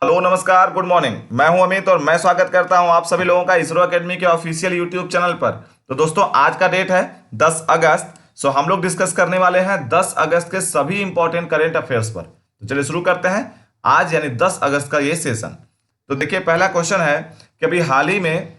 Hello, नमस्कार, good morning. मैं हूं अमित और मैं स्वागत करता हूं आप सभी लोगों का इसरो एकेडमी के ऑफिशियल यूट्यूब चैनल पर। तो दोस्तों, आज का डेट है 10 अगस्त। सो हम लोग डिस्कस करने वाले हैं 10 अगस्त के सभी इंपॉर्टेंट करेंट अफेयर्स पर। तो चलिए शुरू करते हैं आज यानी 10 अगस्त का ये सेशन। तो देखिए, पहला क्वेश्चन है कि अभी हाल ही में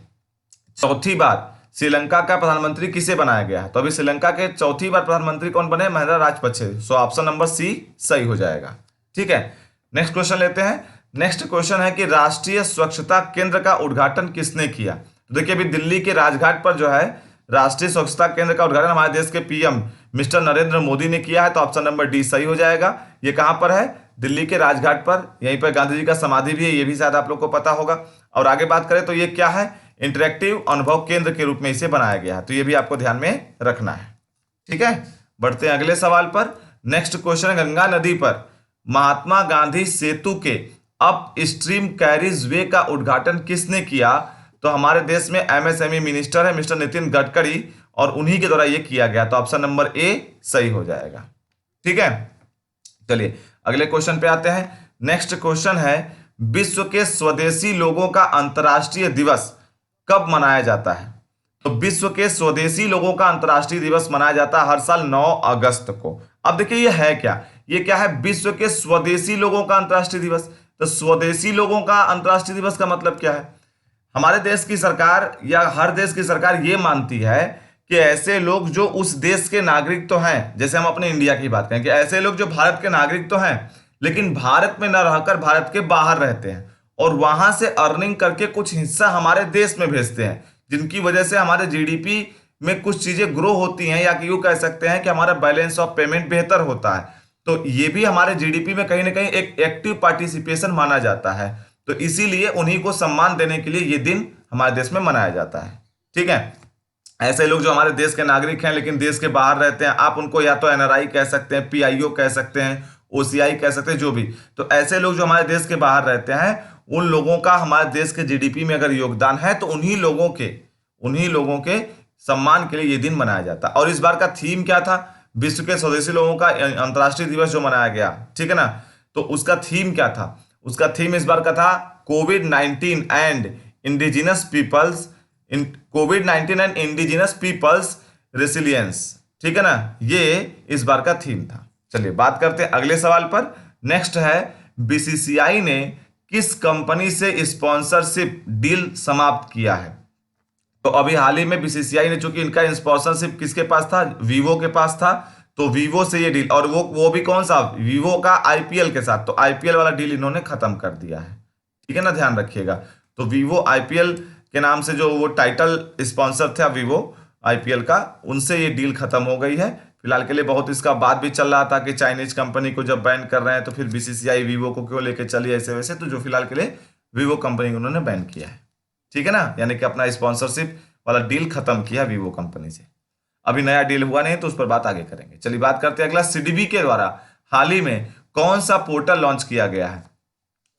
चौथी बार श्रीलंका का प्रधानमंत्री किसे बनाया गया है। तो अभी श्रीलंका के चौथी बार प्रधानमंत्री कौन बने? Mahinda Rajapaksa. So option number C सही हो जाएगा। ठीक है, नेक्स्ट क्वेश्चन लेते हैं। नेक्स्ट क्वेश्चन है कि राष्ट्रीय स्वच्छता केंद्र का उद्घाटन किसने किया। तो देखिए, अभी दिल्ली के राजघाट पर जो है राष्ट्रीय स्वच्छता केंद्र का उद्घाटन हमारे देश के पीएम मिस्टर नरेंद्र मोदी ने किया है। तो ऑप्शन नंबर डी सही हो जाएगा। ये कहां पर है? दिल्ली के राजघाट पर। यहीं पर गांधी जी का समाधि भी है, ये भी शायद आप लोग को पता होगा। और आगे बात करें तो ये क्या है? इंटरेक्टिव अनुभव केंद्र के रूप में इसे बनाया गया है। तो ये भी आपको ध्यान में रखना है। ठीक है, बढ़ते हैं अगले सवाल पर। नेक्स्ट क्वेश्चन है, गंगा नदी पर महात्मा गांधी सेतु के अप स्ट्रीम कैरिज वे का उद्घाटन किसने किया। तो हमारे देश में एमएसएमई मिनिस्टर है मिस्टर नितिन गडकरी, और उन्हीं के द्वारा यह किया गया। तो ऑप्शन नंबर ए सही हो जाएगा। ठीक है, चलिए अगले क्वेश्चन पे आते हैं। नेक्स्ट क्वेश्चन है, विश्व के स्वदेशी लोगों का अंतर्राष्ट्रीय दिवस कब मनाया जाता है। तो विश्व के स्वदेशी लोगों का अंतर्राष्ट्रीय दिवस मनाया जाता है हर साल 9 अगस्त को। अब देखिए, ये है क्या? ये क्या है? विश्व के स्वदेशी लोगों का अंतर्राष्ट्रीय दिवस। तो स्वदेशी लोगों का अंतर्राष्ट्रीय दिवस का मतलब क्या है? हमारे देश की सरकार या हर देश की सरकार ये मानती है कि ऐसे लोग जो उस देश के नागरिक तो हैं, जैसे हम अपने इंडिया की बात करें कि ऐसे लोग जो भारत के नागरिक तो हैं लेकिन भारत में न रहकर भारत के बाहर रहते हैं और वहां से अर्निंग करके कुछ हिस्सा हमारे देश में भेजते हैं, जिनकी वजह से हमारे जीडीपी में कुछ चीजें ग्रो होती हैं, या यूं कह सकते हैं कि हमारा बैलेंस ऑफ पेमेंट बेहतर होता है। तो ये भी हमारे जीडीपी में कहीं ना कहीं एक एक्टिव पार्टिसिपेशन माना जाता है। तो इसीलिए उन्हीं को सम्मान देने के लिए ये दिन हमारे देश में मनाया जाता है। ठीक है, ऐसे लोग जो हमारे देश के नागरिक हैं लेकिन देश के बाहर रहते हैं, आप उनको या तो एनआरआई कह सकते हैं, पीआईओ कह सकते हैं, ओसीआई कह सकते हैं, जो भी। तो ऐसे लोग जो हमारे देश के बाहर रहते हैं, उन लोगों का हमारे देश के जीडीपी में अगर योगदान है तो उन्हीं लोगों के सम्मान के लिए ये दिन मनाया जाता है। और इस बार का थीम क्या था? विश्व के स्वदेशी लोगों का अंतर्राष्ट्रीय दिवस जो मनाया गया, ठीक है ना, तो उसका थीम क्या था? उसका थीम इस बार का था कोविड-19 एंड इंडिजिनस पीपल्स रेसिलियंस। ठीक है ना, ये इस बार का थीम था। चलिए बात करते हैं अगले सवाल पर। नेक्स्ट है, बीसीसीआई ने किस कंपनी से स्पॉन्सरशिप डील समाप्त किया है। तो अभी हाल ही में बीसीसीआई ने, चूंकि इनका स्पॉन्सरशिप किसके पास था? वीवो के पास था। तो वीवो से ये डील, और वो भी कौन सा? वीवो का आईपीएल के साथ। तो आईपीएल वाला डील इन्होंने खत्म कर दिया है। ठीक है ना, ध्यान रखिएगा। तो वीवो आईपीएल के नाम से जो वो टाइटल स्पॉन्सर था वीवो आईपीएल का, उनसे ये डील खत्म हो गई है। फिलहाल के लिए बहुत इसका बात भी चल रहा था कि चाइनीज कंपनी को जब बैन कर रहे हैं तो फिर बीसीसीआई वीवो को क्यों लेके चली ऐसे वैसे। तो जो फिलहाल के लिए वीवो कंपनी को उन्होंने बैन किया है। ठीक है ना, यानी कि अपना स्पॉन्सरशिप वाला डील खत्म किया वीवो कंपनी से। अभी नया डील हुआ नहीं तो उस पर बात आगे करेंगे। चलिए बात करते हैं अगला, सिडबी के द्वारा हाल ही में कौन सा पोर्टल लॉन्च किया गया है।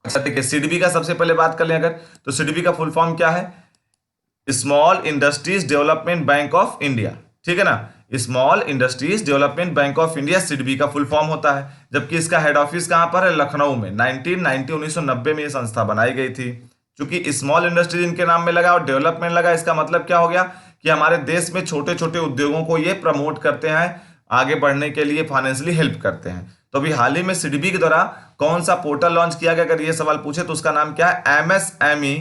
अच्छा देखिए, सिडबी का सबसे पहले बात कर लें अगर, तो सिडबी का फुल फॉर्म क्या है? Small industries development bank of India. ठीक है ना, small industries development bank of India SIDBI का फुल फॉर्म होता है। जबकि इसका हेड ऑफिस कहां पर है? लखनऊ में। 1990 में ये संस्था बनाई गई थी। क्योंकि स्मॉल इंडस्ट्रीज इनके नाम में लगा और डेवलपमेंट लगा, इसका मतलब क्या हो गया कि हमारे देश में छोटे छोटे उद्योगों को ये प्रमोट करते हैं, आगे बढ़ने के लिए फाइनेंशियली हेल्प करते हैं। तो अभी हाल ही में सिडबी के द्वारा कौन सा पोर्टल लॉन्च किया गया, अगर ये सवाल पूछे तो उसका नाम क्या है? एमएसएमई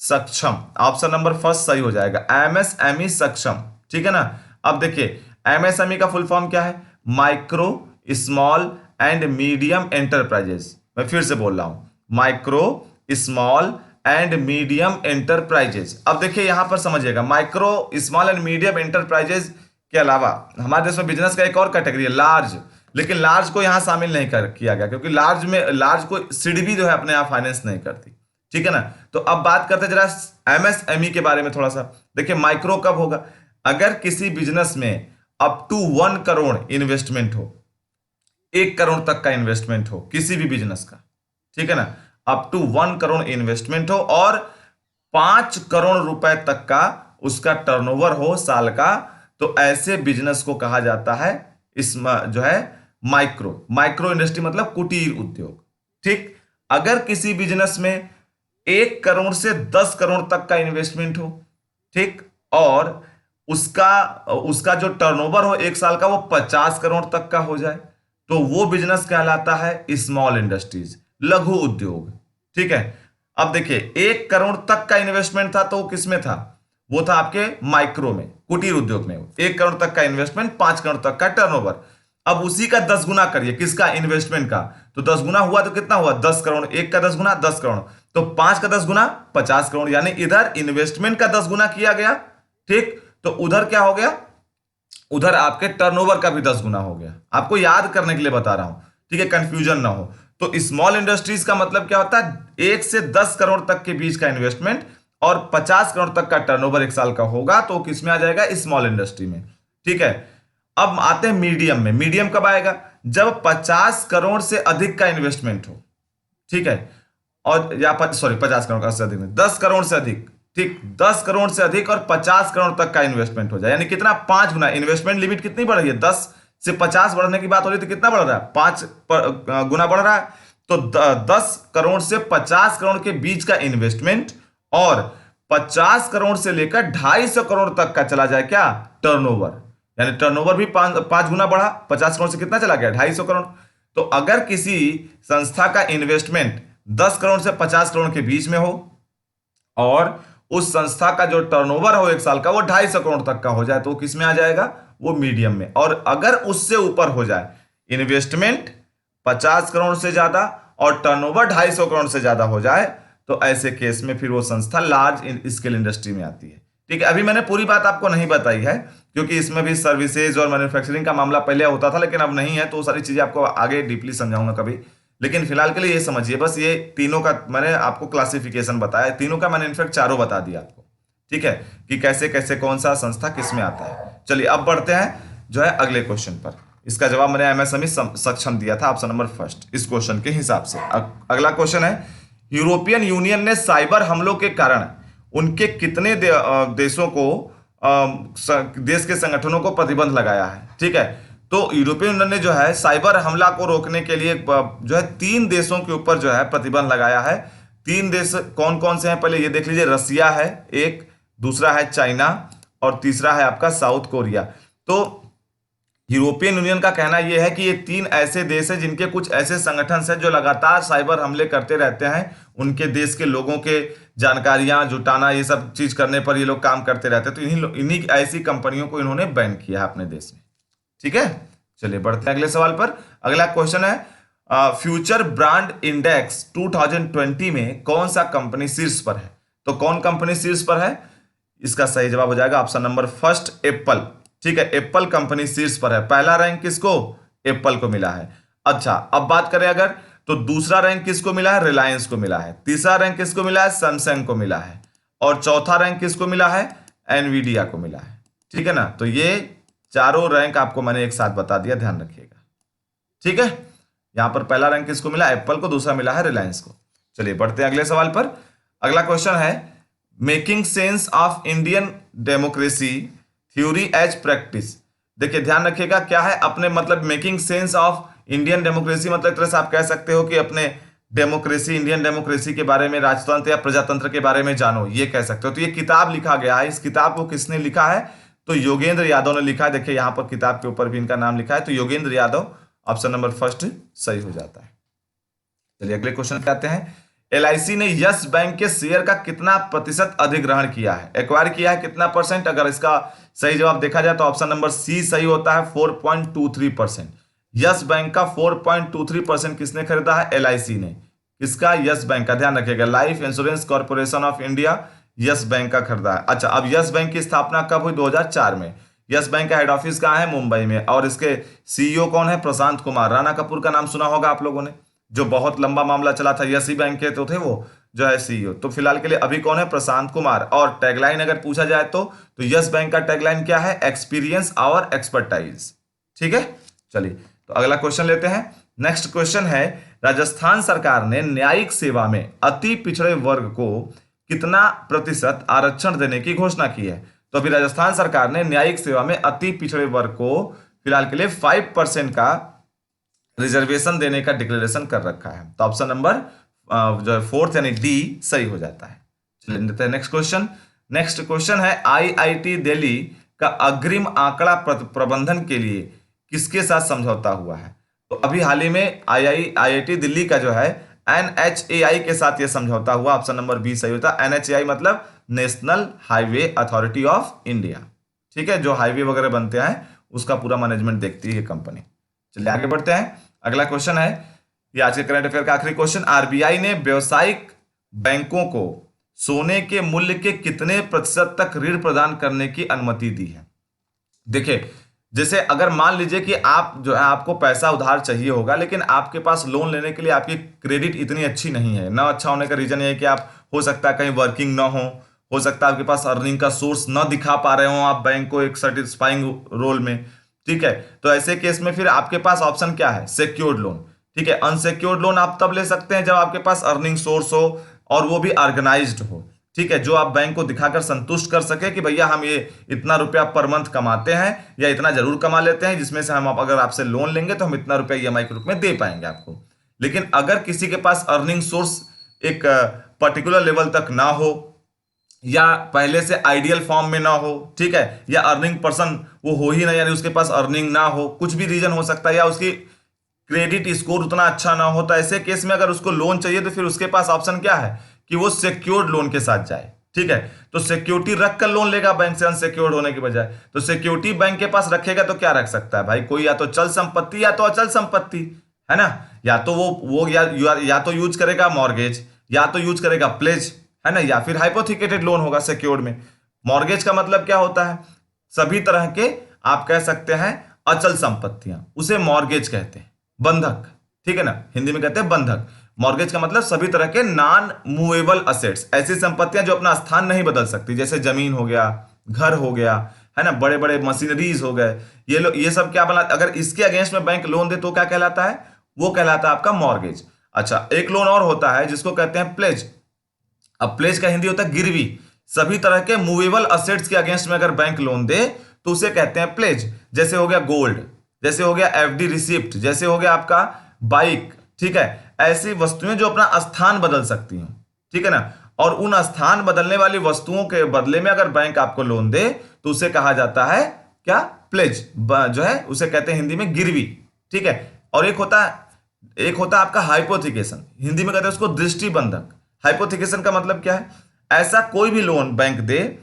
सक्षम। ऑप्शन नंबर फर्स्ट सही हो जाएगा, एमएसएमई सक्षम। ठीक है ना। अब देखिए, एमएसएमई का फुल फॉर्म क्या है? Micro small and medium enterprises. मैं फिर से बोल रहा हूं, micro small and medium enterprises. अब देखिए यहां पर समझिएगा, micro small and medium enterprises के अलावा हमारे देश में बिजनेस का एक और कैटेगरी है, लार्ज। लेकिन लार्ज को यहां शामिल नहीं किया गया, क्योंकि लार्ज को सिडबी जो है अपने आप फाइनेंस नहीं करती। ठीक है ना। तो अब बात करते हैं जरा एमएसएमई के बारे में थोड़ा सा। देखिए, माइक्रो कब होगा? अगर किसी बिजनेस में अप टू 1 करोड़ इन्वेस्टमेंट हो, 1 करोड़ तक का इन्वेस्टमेंट हो किसी भी बिजनेस का, ठीक है ना, अप टू 1 करोड़ इन्वेस्टमेंट हो और 5 करोड़ रुपए तक का उसका टर्नओवर हो साल का, तो ऐसे बिजनेस को कहा जाता है इसमें जो है माइक्रो इंडस्ट्री, मतलब कुटीर उद्योग। ठीक, अगर किसी बिजनेस में 1 करोड़ से 10 करोड़ तक का इन्वेस्टमेंट हो, ठीक, और उसका उसका जो टर्नओवर हो 1 साल का वो 50 करोड़ तक का हो जाए, तो वो बिजनेस कहलाता है स्मॉल इंडस्ट्रीज, लघु उद्योग। ठीक है। अब देखिए 1 करोड़ तक का इन्वेस्टमेंट था, तो वो किसमें था? वो था आपके माइक्रो में, कुटीर उद्योग में। 1 करोड़ तक का इन्वेस्टमेंट, 5 करोड़ तक का टर्नओवर। अब उसी का 10 गुना करिए, किसका? इन्वेस्टमेंट का। तो 10 गुना हुआ तो कितना हुआ? 10 करोड़। एक का 10 गुना 10 करोड़, तो 5 का 10 गुना 50 करोड़, यानी इधर इन्वेस्टमेंट का 10 गुना किया गया, ठीक, तो उधर क्या हो गया? उधर आपके टर्नओवर का भी 10 गुना हो गया। आपको याद करने के लिए बता रहा हूं, ठीक है, कंफ्यूजन ना हो। तो स्मॉल इंडस्ट्रीज का मतलब क्या होता है? 1 से 10 करोड़ तक के बीच का इन्वेस्टमेंट और 50 करोड़ तक का टर्नओवर 1 साल का होगा, तो किसमें आ जाएगा? स्मॉल इंडस्ट्री में। ठीक है। अब आते हैं मीडियम में। मीडियम कब आएगा? जब 50 करोड़ से अधिक का इन्वेस्टमेंट हो, ठीक है, और या सॉरी 50 करोड़ का से अधिक नहीं, 10 करोड़ से अधिक, ठीक, 10 करोड़ से अधिक और 50 करोड़ तक का इन्वेस्टमेंट हो जाए, यानी कितना? 5 गुना। इन्वेस्टमेंट लिमिट कितनी बढ़ रही है? 10 से 50 बढ़ने की बात हो रही है, तो कितना बढ़ रहा है? 5 गुना बढ़ रहा है। तो 10 करोड़ से 50 करोड़ के बीच का इन्वेस्टमेंट और 50 करोड़ से लेकर 250 करोड़ तक का चला जाए क्या? टर्नओवर, यानी टर्नओवर भी 5 गुना बढ़ा। 50 करोड़ से कितना चला गया? 250 करोड़। तो अगर किसी संस्था का इन्वेस्टमेंट 10 करोड़ से 50 करोड़ के बीच में हो और उस संस्था का जो टर्नओवर हो 1 साल का वो 250 करोड़ तक का हो जाए, तो किस में आ जाएगा? वो मीडियम में। और अगर उससे ऊपर हो जाए, इन्वेस्टमेंट 50 करोड़ से ज्यादा और टर्नओवर 250 करोड़ से ज्यादा हो जाए, तो ऐसे केस में फिर वो संस्था लार्ज स्केल इंडस्ट्री में आती है। ठीक है। अभी मैंने पूरी बात आपको नहीं बताई है, क्योंकि इसमें भी सर्विसेज और मैन्युफैक्चरिंग का मामला पहले होता था, लेकिन अब नहीं है, तो वो सारी चीजें आपको आगे डीपली समझाऊंगा कभी। लेकिन फिलहाल के लिए ये समझिए, बस ये तीनों का मैंने आपको क्लासिफिकेशन बताया, तीनों का मैंने इनफैक्ट चारों बता दिया आपको। ठीक है, कि कैसे कैसे कौन सा संस्था किस में आता है। चलिए अब बढ़ते हैं जो है अगले क्वेश्चन पर। इसका जवाब मैंने एमएसएमई सक्षम दिया था, ऑप्शन नंबर फर्स्ट इस क्वेश्चन के हिसाब से। अगला क्वेश्चन है, यूरोपियन यूनियन ने साइबर हमलों के कारण उनके कितने देशों को देश के संगठनों को प्रतिबंध लगाया है? ठीक है। तो यूरोपियन यूनियन ने जो है साइबर हमला को रोकने के लिए जो है 3 देशों के ऊपर जो है प्रतिबंध लगाया है। 3 देश कौन कौन से हैं पहले ये देख लीजिए। रसिया है एक, दूसरा है चाइना और तीसरा है आपका साउथ कोरिया। तो यूरोपियन यूनियन का कहना यह है कि ये 3 ऐसे देश हैं जिनके कुछ ऐसे संगठन हैं जो लगातार साइबर हमले करते रहते हैं। उनके देश के लोगों के जानकारियां जुटाना, ये सब चीज करने पर ये लोग काम करते रहते हैं। तो इन्हीं ऐसी कंपनियों को इन्होंने बैन किया है अपने देश में। ठीक है। चलिए बढ़ते हैं अगले सवाल पर। अगला क्वेश्चन है, फ्यूचर ब्रांड इंडेक्स 2020 में कौन सा कंपनी शीर्ष पर है? तो कौन कंपनी शीर्ष पर है? इसका सही जवाब हो जाएगा ऑप्शन नंबर फर्स्ट, एप्पल। ठीक है, एप्पल कंपनी शीर्ष पर है। पहला रैंक किसको? एप्पल को मिला है। अच्छा, अब बात करें अगर, तो दूसरा रैंक किसको मिला है? रिलायंस को मिला है। तीसरा रैंक किसको मिला है? सैमसंग को मिला है। और चौथा रैंक किसको मिला है? एनवीडिया को मिला है। ठीक है ना। तो ये चारों रैंक आपको मैंने एक साथ बता दिया, ध्यान रखिएगा। ठीक है। यहां पर पहला रैंक किसको मिला? एप्पल को। दूसरा मिला है रिलायंस को। चलिए बढ़ते हैं अगले सवाल पर। अगला क्वेश्चन है, making sense of Indian democracy theory as practice. देखिए ध्यान रखिएगा, क्या है अपने मतलब making sense of Indian democracy, मतलब एक तरह से आप कह सकते हो कि अपने डेमोक्रेसी, इंडियन डेमोक्रेसी के बारे में, राजतंत्र या प्रजातंत्र के बारे में जानो, ये कह सकते हो। तो ये किताब लिखा गया है। इस किताब को किसने लिखा है? तो योगेंद्र यादव ने लिखा है। देखिए यहां पर किताब के ऊपर भी इनका नाम लिखा है, तो Yogendra Yadav option number first सही हो जाता है। चलिए अगले क्वेश्चन पे आते हैं। एलआईसी ने यस बैंक के शेयर का कितना प्रतिशत अधिग्रहण किया है? एक्वायर किया है कितना परसेंट? अगर इसका सही जवाब देखा जाए तो ऑप्शन नंबर सी सही होता है, 4.23%। यस बैंक का 4.23% किसने खरीदा है? एलआईसी ने। किसका? यस बैंक का। ध्यान रखिएगा, life insurance corporation of India yes bank का खरीदा है। अच्छा, अब यस बैंक की स्थापना कब हुई? 2004 में। यस बैंक का हेड ऑफिस कहाँ है? मुंबई में। और इसके सीईओ कौन है? प्रशांत कुमार। राणा कपूर का नाम सुना होगा आप लोगों ने, जो बहुत लंबा मामला चला था। यस ही बैंक के तो थे वो जो है सीईओ। तो फिलहाल के लिए अभी कौन है? प्रशांत कुमार। और टैगलाइन अगर पूछा जाए तो यस बैंक का टैगलाइन क्या है? एक्सपीरियंस और एक्सपर्टाइज। ठीक है। चलिए तो अगला क्वेश्चन लेते हैं। नेक्स्ट क्वेश्चन है, राजस्थान सरकार ने न्यायिक सेवा में अति पिछड़े वर्ग को कितना प्रतिशत आरक्षण देने की घोषणा की है? तो अभी राजस्थान सरकार ने न्यायिक सेवा में अति पिछड़े वर्ग को फिलहाल के लिए 5% का रिजर्वेशन देने का डिक्लेरेशन कर रखा है। तो ऑप्शन नंबर जो है फोर्थ यानी डी सही हो जाता है। चलिए देखते हैं नेक्स्ट क्वेश्चन। नेक्स्ट क्वेश्चन है आईआईटी दिल्ली का अग्रिम आंकड़ा प्रबंधन के लिए किसके साथ समझौता हुआ है? तो अभी हाल ही में आईआईटी दिल्ली का जो है एनएचएआई के साथ यह समझौता हुआ। ऑप्शन नंबर बी सही होता है। एनएचएआई मतलब national highway authority of India, ठीक है, जो हाईवे वगैरह बनते हैं उसका पूरा मैनेजमेंट देखती है ये कंपनी। चलिए आगे बढ़ते हैं। अगला क्वेश्चन है, ये आज के करंट अफेयर का आखिरी क्वेश्चन। आरबीआई ने व्यावसायिक बैंकों को सोने के मूल्य के कितने प्रतिशत तक ऋण प्रदान करने की अनुमति दी है? देखिए, जैसे अगर मान लीजिए कि आप जो है आपको पैसा उधार चाहिए होगा, लेकिन आपके पास लोन लेने के लिए आपकी क्रेडिट इतनी अच्छी नहीं है। ना अच्छा होने का रीजन ये है कि आप हो सकता है कहीं वर्किंग ना हो सकता है आपके पास अर्निंग का सोर्स ना दिखा पा रहे हो आप बैंक को एक सेटिस्फाइंग रोल में, ठीक है। तो ऐसे केस में फिर आपके पास ऑप्शन क्या है? सिक्योर्ड लोन, ठीक है। अनसिक्योर्ड लोन आप तब ले सकते हैं जब आपके पास अर्निंग सोर्स हो और वो भी ऑर्गेनाइज्ड हो, ठीक है, जो आप बैंक को दिखाकर संतुष्ट कर सके कि भैया हम ये इतना रुपया पर मंथ कमाते हैं या इतना जरूर कमा लेते हैं जिसमें से हम अगर आपसे लोन लेंगे तो हम इतना रुपया ईएमआई के रूप में दे पाएंगे आपको। लेकिन अगर किसी के पास अर्निंग सोर्स एक पर्टिकुलर लेवल तक ना हो या पहले से आइडियल फॉर्म में ना हो, ठीक है, या अर्निंग पर्सन वो हो ही ना, यानी उसके पास अर्निंग ना हो, कुछ भी रीजन हो सकता है, या उसकी क्रेडिट स्कोर उतना अच्छा ना हो, तो ऐसे केस में अगर उसको लोन चाहिए तो फिर उसके पास ऑप्शन क्या है कि वो सिक्योर्ड लोन के साथ जाए, ठीक है। तो सिक्योरिटी रख कर लोन लेगा बैंक से अनसिक्योर्ड होने के बजाय। तो सिक्योरिटी बैंक के पास रखेगा तो क्या रख सकता है भाई? कोई या तो चल संपत्ति या तो अचल संपत्ति, है ना। या तो वो या तो यूज करेगा मॉर्गेज, या तो यूज करेगा प्लेज, है ना, या फिर हाइपोथिकेटेड लोन होगा सिक्योर्ड में। मॉर्गेज का मतलब क्या होता है? सभी तरह के आप कह सकते हैं अचल संपत्तियां, उसे मॉर्गेज कहते हैं, बंधक, ठीक है ना, हिंदी में कहते हैं बंधक। मॉर्गेज का मतलब सभी तरह के नॉन मूवेबल असेट्स, ऐसी संपत्तियां जो अपना स्थान नहीं बदल सकती, जैसे जमीन हो गया, घर हो गया, है ना, बड़े बड़े मशीनरीज हो गए, ये सब क्या बना, अगर इसके अगेंस्ट में बैंक लोन दे तो क्या कहलाता है? वो कहलाता है आपका मॉर्गेज। अच्छा, एक लोन और होता है जिसको कहते हैं प्लेज। अब प्लेज का हिंदी होता है गिरवी। सभी तरह के मूवेबल असेट्स के अगेंस्ट में अगर बैंक लोन दे तो उसे कहते हैं प्लेज। जैसे हो गया गोल्ड, जैसे हो गया एफडी रिसिप्ट, जैसे हो गया आपका बाइक, ठीक है, ऐसी वस्तुएं जो अपना स्थान बदल सकती हैं, ठीक है ना। और उन स्थान बदलने वाली वस्तुओं के बदले में अगर बैंक आपको लोन दे तो उसे कहा जाता है क्या? प्लेज, जो है उसे कहते हैं हिंदी में गिरवी, ठीक है। और एक होता है आपका हाइपोथिकेशन, हिंदी में कहते हैं उसको दृष्टि बंधक। हाइपोथिकेशन का मतलब क्या है? ऐसा कोई भी लोन बैंक दे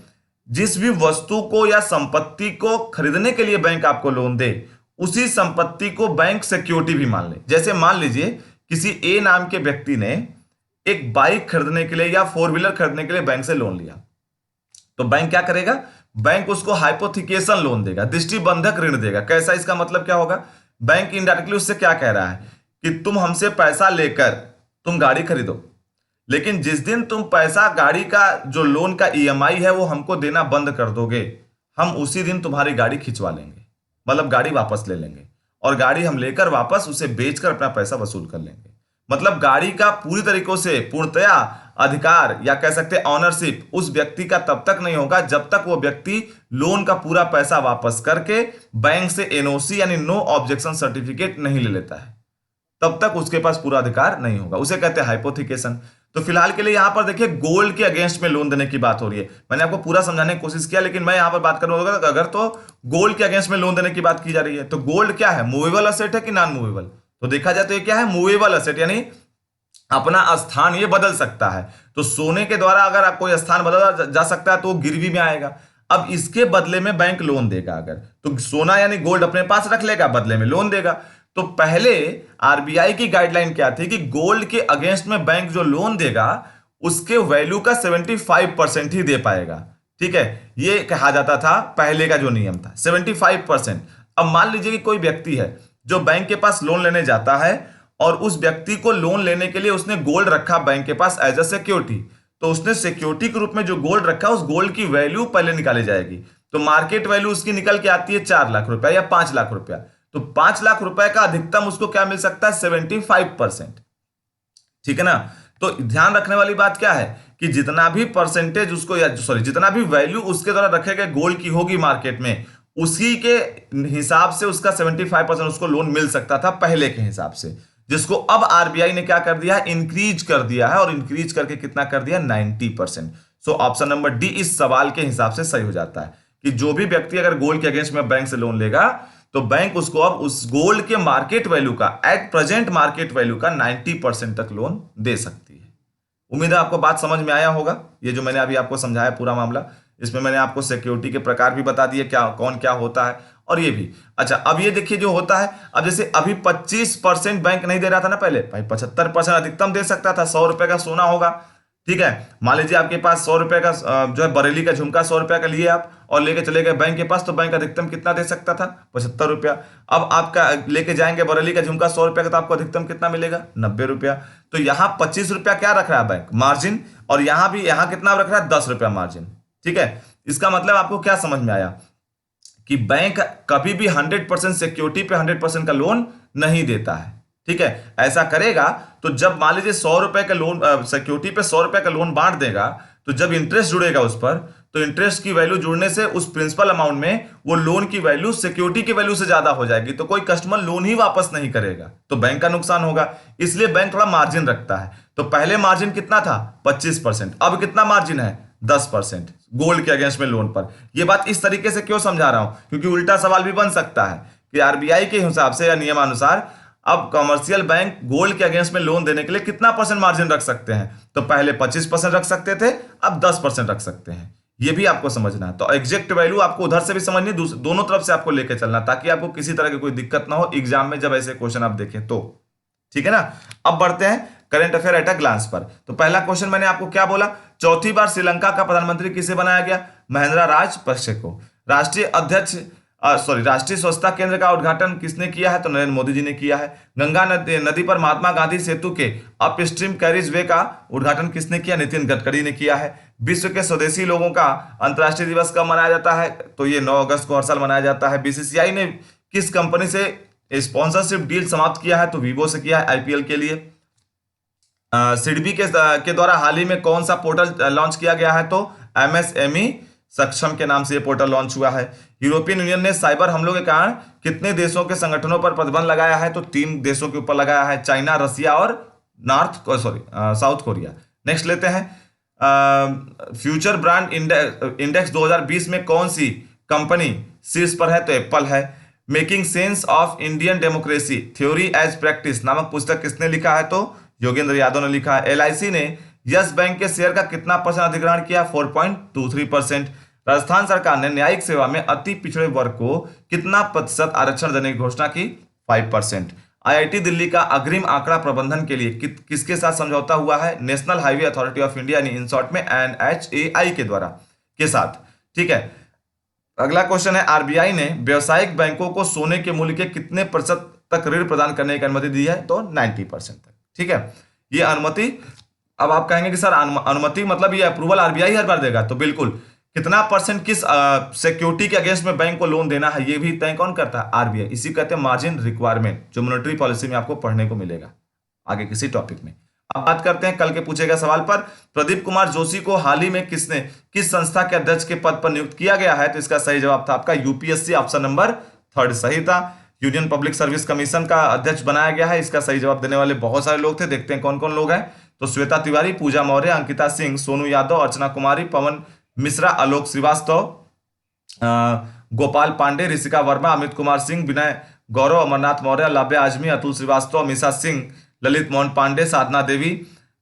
जिस भी वस्तु को या संपत्ति को खरीदने के लिए बैंक आपको लोन दे, उसी संपत्ति को बैंक सिक्योरिटी भी मान ले। जैसे मान लीजिए किसी ए नाम के व्यक्ति ने एक बाइक खरीदने के लिए या 4 व्हीलर खरीदने के लिए बैंक से लोन लिया, तो बैंक क्या करेगा? बैंक उसको हाइपोथिकेशन लोन देगा, दृष्टि बंधक ऋण देगा। कैसा? इसका मतलब क्या होगा? बैंक इनडायरेक्टली उससे क्या कह रहा है कि तुम हमसे पैसा लेकर तुम गाड़ी खरीदो, लेकिन जिस दिन तुम पैसा गाड़ी का जो लोन का ईएमआई है वो हमको देना बंद कर दोगे, हम उसी दिन तुम्हारी गाड़ी खिंचवा लेंगे, मतलब गाड़ी वापस ले लेंगे, और गाड़ी हम लेकर वापस उसे बेचकर अपना पैसा वसूल कर लेंगे। मतलब गाड़ी का पूरी तरीकों से पूर्णतया अधिकार या कह सकते हैं ऑनरशिप उस व्यक्ति का तब तक नहीं होगा जब तक वो व्यक्ति लोन का पूरा पैसा वापस करके बैंक से एनओसी यानी नो ऑब्जेक्शन सर्टिफिकेट नहीं ले लेता है, तब तक उसके पास पूरा अधिकार नहीं होगा। उसे कहते हैं हाइपोथिकेशन। तो फिलहाल के लिए यहां पर देखिए गोल्ड के अगेंस्ट में लोन देने की बात हो रही है। मैंने आपको पूरा समझाने की कोशिश किया, लेकिन मैं यहां पर बात करूंगा अगर तो गोल्ड के अगेंस्ट में लोन देने की बात की जा रही है तो गोल्ड क्या है? मूवेबल असेट है कि नॉन मूवेबल? तो देखा जाए तो ये क्या है? मूवेबल असेट, यानी अपना स्थान ये बदल सकता है। तो सोने के द्वारा अगर आप कोई स्थान बदला जा सकता है तो वो गिरवी में आएगा। अब इसके बदले में बैंक लोन देगा, अगर तो सोना यानी गोल्ड अपने पास रख लेगा, बदले में लोन देगा। तो पहले आरबीआई की गाइडलाइन क्या थी कि गोल्ड के अगेंस्ट में बैंक जो लोन देगा उसके वैल्यू का 75% ही दे पाएगा, ठीक है। ये कहा जाता था, पहले का जो नियम था 75%। अब मान लीजिए कि कोई व्यक्ति है जो बैंक के पास लोन लेने जाता है और उस व्यक्ति को लोन लेने के लिए उसने गोल्ड रखा बैंक के पास एज अ सिक्योरिटी, तो उसने सिक्योरिटी के रूप में जो गोल्ड रखा उस गोल्ड की वैल्यू पहले निकाली जाएगी। तो मार्केट वैल्यू उसकी निकल के आती है 4 लाख रुपया या 5 लाख रुपया। तो 5 लाख रुपए का अधिकतम उसको क्या मिल सकता है? 75%, ठीक है ना। तो ध्यान रखने वाली बात क्या है कि जितना भी परसेंटेज उसको जितना भी वैल्यू उसके द्वारा रखे गए गोल्ड की होगी मार्केट में, उसी के हिसाब से उसका 75% उसको लोन मिल सकता था पहले के हिसाब से। जिसको अब आरबीआई ने क्या कर दिया है, इंक्रीज कर दिया है, और इंक्रीज करके कितना कर दिया, 90%। सो ऑप्शन नंबर डी इस सवाल के हिसाब से सही हो जाता है कि जो भी व्यक्ति अगर गोल्ड के अगेंस्ट में बैंक से लोन लेगा तो बैंक उसको अब उस गोल्ड के मार्केट वैल्यू का, एट प्रेजेंट मार्केट वैल्यू का 90% तक लोन दे सकती है। उम्मीद है आपको बात समझ में आया होगा। ये जो मैंने अभी आपको समझाया पूरा मामला, इसमें मैंने आपको सिक्योरिटी के प्रकार भी बता दिए, क्या कौन क्या होता है, और ये भी। अच्छा, अब ये देखिए जो होता है, अब जैसे अभी 25% बैंक नहीं दे रहा था ना, पहले भाई 75% अधिकतम दे सकता था। 100 रुपए का सोना होगा, ठीक है, मान लीजिए आपके पास 100 रुपए का जो है बरेली का झुमका 100 रुपए का लिए आप और लेके चले गए बैंक के पास, तो बैंक अधिकतम कितना दे सकता था, 75 रुपया। अब आपका लेके जाएंगे बरेली का झुमका 100 रुपए का, तो आपको अधिकतम कितना मिलेगा, 90 रुपया। तो यहाँ 25 रुपया क्या रख रहा है बैंक, मार्जिन, और यहाँ भी यहाँ कितना रख रहा है, 10 रुपया मार्जिन, ठीक है। इसका मतलब आपको क्या समझ में आया कि बैंक कभी भी 100% सिक्योरिटी पे 100% का लोन नहीं देता है, ठीक है। ऐसा करेगा तो जब मान लीजिए 100 रुपए का लोन, सिक्योरिटी पे 100 रुपए का लोन बांट देगा, तो जब इंटरेस्ट जुड़ेगा उस पर, तो इंटरेस्ट की वैल्यू जुड़ने से उस प्रिंसिपल अमाउंट में वो लोन की वैल्यू सिक्योरिटी की वैल्यू से ज्यादा हो जाएगी, तो कोई कस्टमर लोन ही वापस नहीं करेगा, तो बैंक का नुकसान होगा। इसलिए बैंक थोड़ा मार्जिन रखता है। तो पहले मार्जिन कितना था, 25%, अब कितना मार्जिन है, 10% गोल्ड के अगेंस्ट में लोन पर। यह बात इस तरीके से क्यों समझा रहा हूं, क्योंकि उल्टा सवाल भी बन सकता है कि आरबीआई के हिसाब से या नियमानुसार अब कमर्शियल बैंक गोल्ड के अगेंस्ट में लोन देने के लिए कितना परसेंट मार्जिन रख सकते हैं, तो पहले 25% रख सकते थे, अब 10% रख सकते हैं। ये भी आपको समझना है। तो एग्जैक्ट वैल्यू आपको उधर से भी समझनी, दोनों तरफ से आपको लेके चलना, ताकि आपको किसी तरह की कोई दिक्कत ना हो एग्जाम में जब ऐसे क्वेश्चन आप देखें तो, ठीक है ना। अब बढ़ते हैं current affair at a glance पर। तो पहला क्वेश्चन मैंने आपको क्या बोला, चौथी बार श्रीलंका का प्रधानमंत्री किसे बनाया गया, महिंद्रा राजपक्षे को। राष्ट्रीय अध्यक्ष राष्ट्रीय स्वच्छता केंद्र का उद्घाटन किसने किया है, तो नरेंद्र मोदी जी ने किया है। गंगा नदी पर महात्मा गांधी सेतु के अपस्ट्रीम कैरिज वे का उद्घाटन किसने किया, नितिन गडकरी ने किया है। विश्व के स्वदेशी लोगों का अंतर्राष्ट्रीय दिवस कब मनाया जाता है, तो ये 9 अगस्त को हर साल मनाया जाता है। बीसीसीआई ने किस कंपनी से स्पॉन्सरशिप डील समाप्त किया है, तो वीवो से किया है आईपीएल के लिए। सिडबी के द्वारा हाल ही में कौन सा पोर्टल लॉन्च किया गया है, तो एमएसएमई सक्षम के नाम से ये पोर्टल लॉन्च हुआ है। यूरोपियन यूनियन ने साइबर हमलों के कारण कितने देशों के संगठनों पर प्रतिबंध लगाया है, तो 3 देशों के ऊपर लगाया है, चाइना, रसिया और साउथ कोरिया। नेक्स्ट लेते हैं, फ्यूचर ब्रांड इंडेक्स 2020 में कौन सी कंपनी शीर्ष पर है, तो एप्पल है। Making sense of Indian democracy theory as practice नामक पुस्तक किसने लिखा है, तो योगेंद्र यादव ने लिखा है। एलआईसी ने यस बैंक के शेयर का कितना परसेंट अधिग्रहण किया, 4.23%। राजस्थान सरकार ने न्यायिक सेवा में अति पिछड़े वर्ग को कितना प्रतिशत आरक्षण देने की घोषणा की, 5%। आईआईटी दिल्ली का अग्रिम आंकड़ा प्रबंधन के लिए किसके साथ समझौता हुआ है, national highway authority of India यानी इन शॉर्ट में एनएचएआई के द्वारा के साथ, ठीक है। अगला क्वेश्चन है, आरबीआई ने व्यवसायिक बैंकों को सोने के मूल्य के कितने प्रतिशत तक ऋण प्रदान करने की अनुमति दी है, तो 90% तक, ठीक है। ये अनुमति, अब आप कहेंगे कि सर अनुमति मतलब ये अप्रूवल आरबीआई हर बार देगा, तो बिल्कुल। कितना परसेंट किस सिक्योरिटी के अगेंस्ट में बैंक को लोन देना है, ये भी तय कौन करता है, आरबीआई। इसी कहते हैं मार्जिन रिक्वायरमेंट, जो मॉनेटरी पॉलिसी में आपको पढ़ने को मिलेगा आगे किसी टॉपिक में। अब बात करते हैं कल के पूछे गए सवाल पर। प्रदीप कुमार जोशी को हाल ही में किस संस्था के अध्यक्ष के पद पर नियुक्त किया गया है, तो इसका सही जवाब था आपका यूपीएससी, ऑप्शन नंबर 3 सही था। यूनियन पब्लिक सर्विस कमीशन का अध्यक्ष बनाया गया है, इसका सही जवाब देने वाले बहुत सारे लोग थे। देखते हैं कौन कौन लोग हैं, तो श्वेता तिवारी, पूजा मौर्य, अंकिता सिंह, सोनू यादव, अर्चना कुमारी, पवन मिश्रा, आलोक श्रीवास्तव, गोपाल पांडे, ऋषिका वर्मा, अमित कुमार सिंह, विनय गौरव, अमरनाथ मौर्य, लाभ्या आजमी, अतुल श्रीवास्तव, अमीषा सिंह, ललित मोहन पांडे, साधना देवी,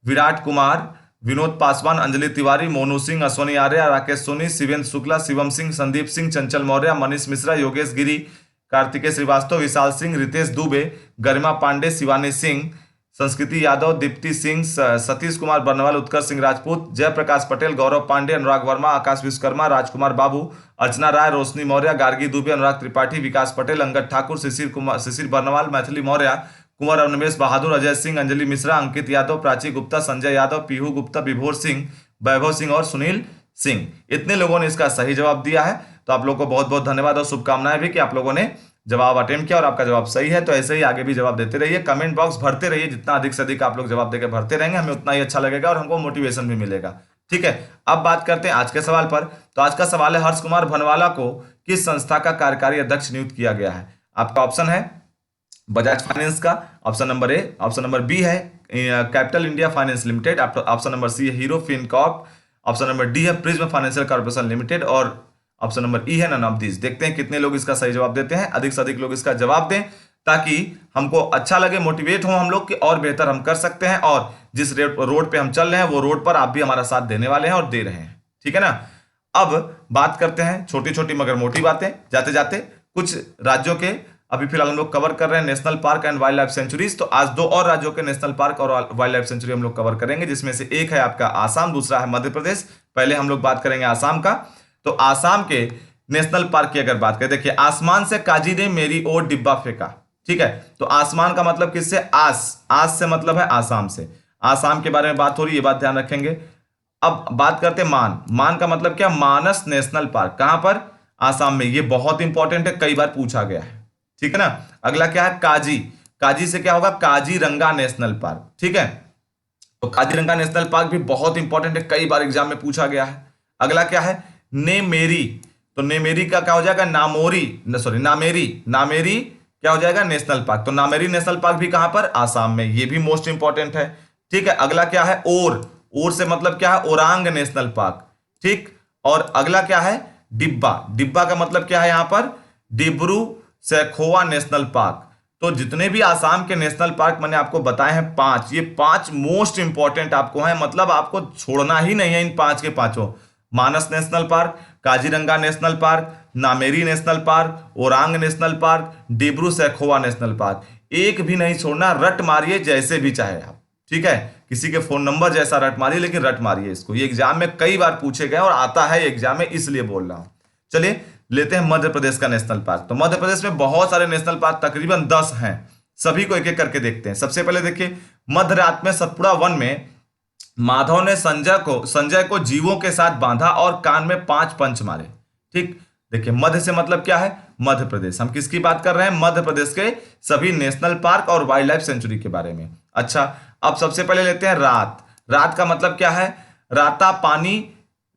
विराट कुमार, विनोद पासवान, अंजलि तिवारी, मोनू सिंह, अश्वनी आर्य, राकेश सोनी, शिवेंद्र शुक्ला, शिवम सिंह, संदीप सिंह, चंचल मौर्य, मनीष मिश्रा, योगेश गिरी, कार्तिकेय श्रीवास्तव, विशाल सिंह, रितेश दुबे, गरिमा पांडे, शिवानी सिंह, संस्कृति यादव, दीप्ति सिंह, सतीश कुमार बर्नवाल, उत्कर्ष सिंह राजपूत, जयप्रकाश पटेल, गौरव पांडे, अनुराग वर्मा, आकाश विश्वकर्मा, राजकुमार बाबू, अर्चना राय, रोशनी मौर्य, गार्गी दुबे, अनुराग त्रिपाठी, विकास पटेल, अंगद ठाकुर, शिशिर बर्नवाल, मैथिली मौर्य, कुंवर अवनिमेश बहादुर, अजय सिंह, अंजलि मिश्रा, अंकित यादव, प्राची गुप्ता, संजय यादव, पीहू गुप्ता, विभोर सिंह, वैभव सिंह और सुनील सिंह। इतने लोगों ने इसका सही जवाब दिया है। तो आप लोगों को बहुत बहुत धन्यवाद और शुभकामनाएं भी कि आप लोगों ने जवाब अटेम्प्ट किया और आपका जवाब सही है। तो ऐसे ही आगे भी जवाब देते रहिए, कमेंट बॉक्स भरते रहिए, जितना अधिक से अधिक आप लोग जवाब देकर भरते रहेंगे हमें उतना ही अच्छा लगेगा और हमको मोटिवेशन भी मिलेगा, ठीक है। अब बात करते हैं आज के सवाल पर। तो आज का सवाल है, हर्ष कुमार भनवाला को किस संस्था का कार्यकारी अध्यक्ष नियुक्त किया गया है। आपका ऑप्शन है बजाज फाइनेंस का, option number A. Option number B है Capital India Finance Limited. Option number C है Hero FinCorp. Option number D है प्रिज्म फाइनेंशियल कॉर्पोरेशन लिमिटेड। और ऑप्शन नंबर ई है नन ऑफ दिस। देखते हैं कितने लोग इसका सही जवाब देते हैं। अधिक से अधिक लोग इसका जवाब दें ताकि हमको अच्छा लगे, मोटिवेट हो हम लोग कि और बेहतर हम कर सकते हैं, और जिस रोड पे हम चल रहे हैं वो रोड पर आप भी हमारा साथ देने वाले हैं और दे रहे हैं। ठीक है ना। अब बात करते हैं छोटी छोटी मगर मोटी बातें जाते जाते। कुछ राज्यों के अभी फिलहाल हम लोग कवर कर रहे हैं national park and wild life sanctuaries. तो आज दो और राज्यों के नेशनल पार्क और वाइल्ड लाइफ सेंचुरी हम लोग कवर करेंगे, जिसमें से एक है आपका आसाम, दूसरा है मध्य प्रदेश। पहले हम लोग बात करेंगे आसाम का। तो आसाम के नेशनल पार्क की अगर बात करें, देखिए आसमान से काजी ने मेरी ओर डिब्बा फेंका। ठीक है, तो आसमान का मतलब किससे? आस से मतलब है आसाम से। आसाम के बारे में बात हो रही है, ये बात ध्यान रखेंगे। अब बात करते हैं मान का मतलब क्या? मानस नेशनल पार्क। कहां पर? आसाम में। ये बहुत इंपॉर्टेंट है, कई बार पूछा गया है। ठीक है ना। अगला क्या है? काजी। काजी से क्या होगा? Kaziranga National park. ठीक है, तो काजीरंगा नेशनल पार्क भी बहुत इंपॉर्टेंट है, कई बार एग्जाम में पूछा गया है। अगला क्या है? नेमेरी। तो नेमेरी का क्या हो जाएगा? नामेरी क्या हो जाएगा? National park. तो नामेरी नेशनल पार्क भी कहां पर? आसाम में। ये भी मोस्ट इंपॉर्टेंट है। ठीक है, अगला क्या है? ओर से मतलब क्या है? Orang National park. ठीक, और अगला क्या है? डिब्बा का मतलब क्या है यहां पर? Dibru Saikhowa National park. तो जितने भी आसाम के नेशनल पार्क मैंने आपको बताए हैं 5, ये 5 मोस्ट इंपॉर्टेंट आपको हैं, मतलब आपको छोड़ना ही नहीं है इन 5 के 5। Manas National Park, Kaziranga National Park, Nameri National Park, Orang National Park, Dibru Saikhowa National Park. एक भी नहीं छोड़ना, रट मारिए जैसे भी चाहे आप। ठीक है, किसी के फोन नंबर जैसा रट मारिए, लेकिन रट मारिए इसको। ये एग्जाम में कई बार पूछे गए और आता है एग्जाम में, इसलिए बोल रहा हूं। चलिए लेते हैं मध्य प्रदेश का नेशनल पार्क। तो मध्य प्रदेश में बहुत सारे नेशनल पार्क, तकरीबन 10 हैं। सभी को एक एक करके देखते हैं। सबसे पहले देखिए, मध्य रात में सतपुड़ा वन में माधव ने संजय को जीवों के साथ बांधा और कान में 5 पंच मारे। ठीक, देखिए मध्य से मतलब क्या है? मध्य प्रदेश। हम किसकी बात कर रहे हैं? मध्य प्रदेश के सभी नेशनल पार्क और वाइल्ड लाइफ सेंचुरी के बारे में। अच्छा, अब सबसे पहले लेते हैं रात का मतलब क्या है? Ratapani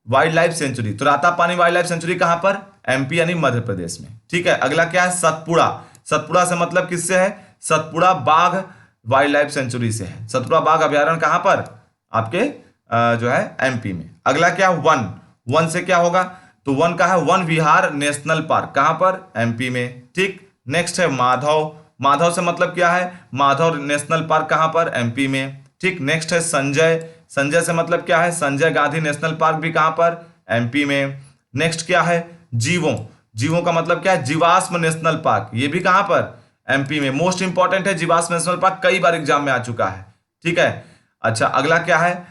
wild life sanctuary. तो रातापानी वाइल्ड लाइफ सेंचुरी कहां पर? एमपी यानी मध्य प्रदेश में। ठीक है, अगला क्या है? सतपुड़ा से मतलब किससे है? सतपुड़ा बाघ वाइल्ड लाइफ सेंचुरी से है। सतपुड़ा बाघ अभ्यारण्य कहां पर? आपके जो है एमपी में। अगला क्या? वन से क्या होगा? तो वन का है वन विहार नेशनल पार्क। कहां पर? एमपी में। ठीक, नेक्स्ट है माधव से मतलब क्या है? Madhav national park. कहां पर? एमपी में। ठीक, नेक्स्ट है संजय से मतलब क्या है? संजय गांधी नेशनल पार्क भी कहां पर? एमपी में। नेक्स्ट क्या है? जीवों का मतलब क्या है? जीवाश्म नेशनल पार्क। ये भी कहां पर? एमपी में। मोस्ट इंपॉर्टेंट है जीवाश्म नेशनल पार्क, कई बार एग्जाम में आ चुका है। ठीक है, अच्छा अगला क्या है?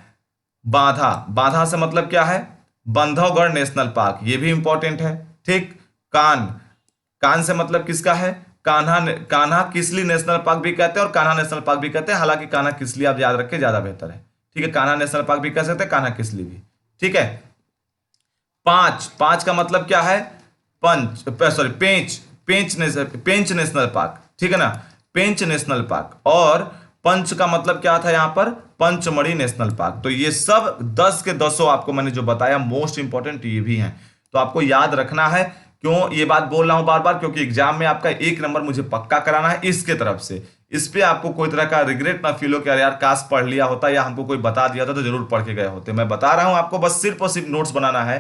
बांधा से मतलब क्या है? Bandhavgarh national park. ये भी इंपॉर्टेंट है। ठीक, कान से मतलब किसका है? कान्हा किसली नेशनल पार्क भी कहते हैं और कान्हा नेशनल पार्क भी कहते हैं। हालांकि कान्हा किसली आप याद रखें, ज्यादा बेहतर है। ठीक है, कान्हा नेशनल पार्क भी कह सकते हैं, कान्हा किसली भी। ठीक है, पांच का मतलब क्या है? पेंच नेशनल पार्क। ठीक है ना, पेंच नेशनल पार्क। और पंच का मतलब क्या था यहां पर? Pachmarhi national park. तो ये सब 10 के 10 आपको मैंने जो बताया मोस्ट इंपॉर्टेंट ये भी हैं, तो आपको याद रखना है। क्यों ये बात बोल रहा हूं बार बार? क्योंकि एग्जाम में आपका 1 नंबर मुझे पक्का कराना है इसके तरफ से। इस पे आपको कोई तरह का रिग्रेट ना फील हो कि यार काश पढ़ लिया होता या हमको कोई बता दिया था तो जरूर पढ़ के गए होते। मैं बता रहा हूं आपको, बस सिर्फ और सिर्फ नोट्स बनाना है।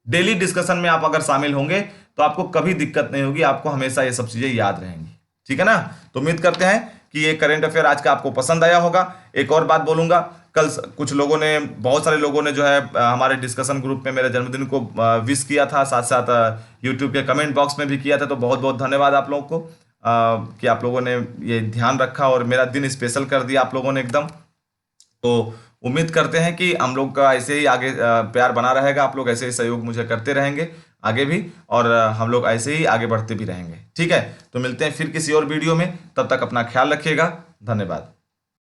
डेली डिस्कशन में आप अगर शामिल होंगे तो आपको कभी दिक्कत नहीं होगी, आपको हमेशा ये सब चीजें याद रहेंगी। ठीक है ना। तो उम्मीद करते हैं कि ये करंट अफेयर आज का आपको पसंद आया होगा। एक और बात बोलूंगा, कल कुछ लोगों ने, बहुत सारे लोगों ने जो है हमारे डिस्कशन ग्रुप में मेरे जन्मदिन को विश किया था, साथ साथ यूट्यूब के कमेंट बॉक्स में भी किया था। तो बहुत बहुत धन्यवाद आप लोगों को कि आप लोगों ने ये ध्यान रखा और मेरा दिन स्पेशल कर दिया आप लोगों ने एकदम। तो उम्मीद करते हैं कि हम लोग का ऐसे ही आगे प्यार बना रहेगा, आप लोग ऐसे ही सहयोग मुझे करते रहेंगे आगे भी, और हम लोग ऐसे ही आगे बढ़ते भी रहेंगे। ठीक है, तो मिलते हैं फिर किसी और वीडियो में, तब तक अपना ख्याल रखिएगा। धन्यवाद।